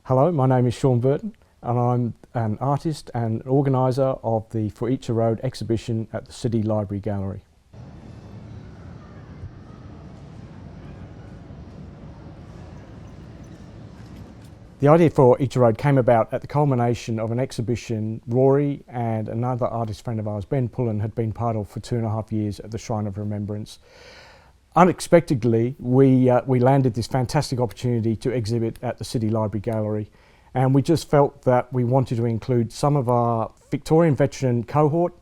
Hello, my name is Sean Burton and I'm an artist and organiser of the For Each a Road exhibition at the City Library Gallery. The idea for Each a Road came about at the culmination of an exhibition Rory and another artist friend of ours, Ben Pullen, had been part of for 2.5 years at the Shrine of Remembrance. Unexpectedly, we landed this fantastic opportunity to exhibit at the City Library Gallery, and we just felt that we wanted to include some of our Victorian veteran cohort,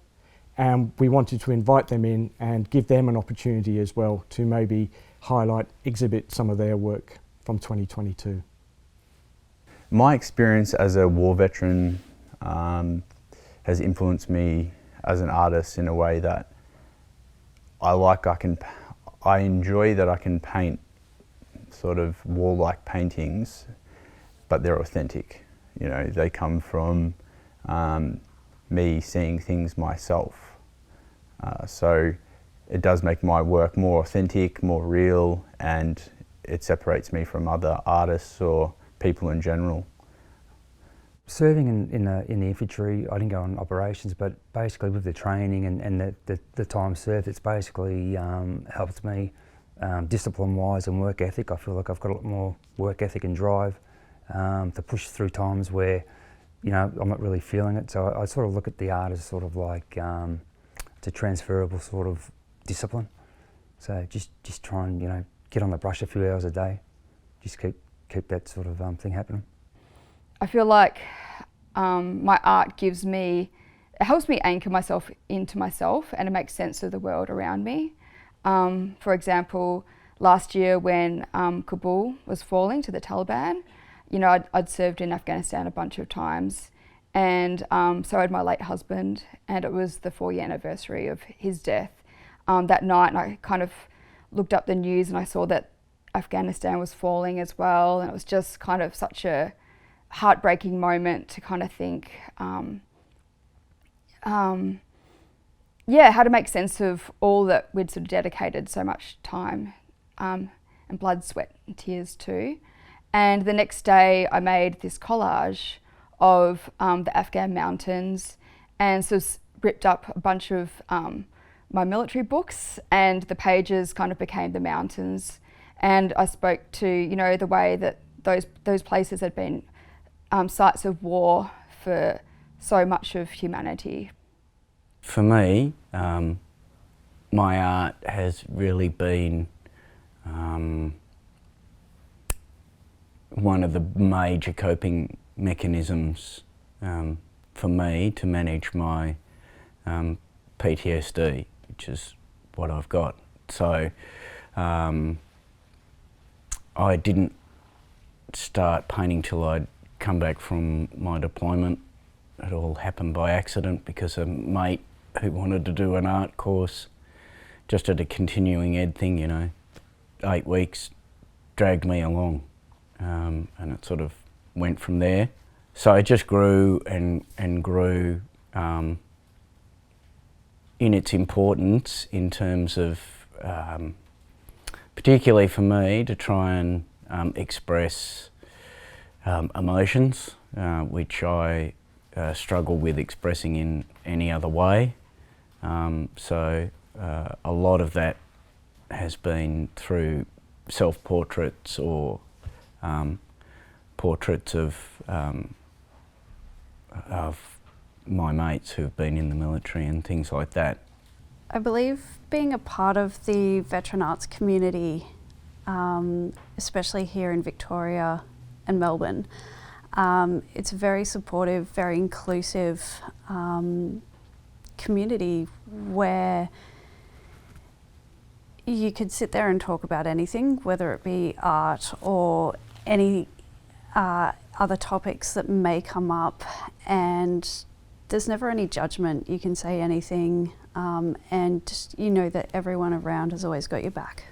and we wanted to invite them in and give them an opportunity as well to maybe highlight, exhibit some of their work from 2022. My experience as a war veteran has influenced me as an artist in a way that I enjoy that I can paint sort of war-like paintings, but they're authentic. You know, they come from me seeing things myself. So it does make my work more authentic, more real, and it separates me from other artists or people in general. Serving in the infantry, I didn't go on operations, but basically with the training and the time served, it's basically helped me discipline-wise and work ethic. I feel like I've got a lot more work ethic and drive to push through times where, you know, I'm not really feeling it. So I sort of look at the art as sort of like it's a transferable sort of discipline. So just try and, you know, get on the brush a few hours a day. Just keep that sort of thing happening. I feel like my art it helps me anchor myself into myself and to make sense of the world around me. For example, last year when Kabul was falling to the Taliban, you know, I'd served in Afghanistan a bunch of times, and so had my late husband, and it was the 4-year anniversary of his death that night, and I kind of looked up the news and I saw that Afghanistan was falling as well, and it was just kind of such a heartbreaking moment to kind of think, how to make sense of all that we'd sort of dedicated so much time and blood, sweat and tears to. And the next day I made this collage of the Afghan mountains, and so ripped up a bunch of my military books, and the pages kind of became the mountains. And I spoke to, you know, the way that those places had been sites of war for so much of humanity. For me, my art has really been one of the major coping mechanisms for me to manage my PTSD, which is what I've got. So I didn't start painting till I'd come back from my deployment. It all happened by accident because a mate who wanted to do an art course, just at a continuing ed thing, you know, 8 weeks, dragged me along, and it sort of went from there. So it just grew and grew in its importance in terms of, particularly for me, to try and express emotions, which I struggle with expressing in any other way. So a lot of that has been through self-portraits or portraits of my mates who've been in the military and things like that. I believe being a part of the veteran arts community, especially here in Victoria and Melbourne, it's a very supportive, very inclusive community where you could sit there and talk about anything, whether it be art or any other topics that may come up, and there's never any judgment. You can say anything, and you know that everyone around has always got your back.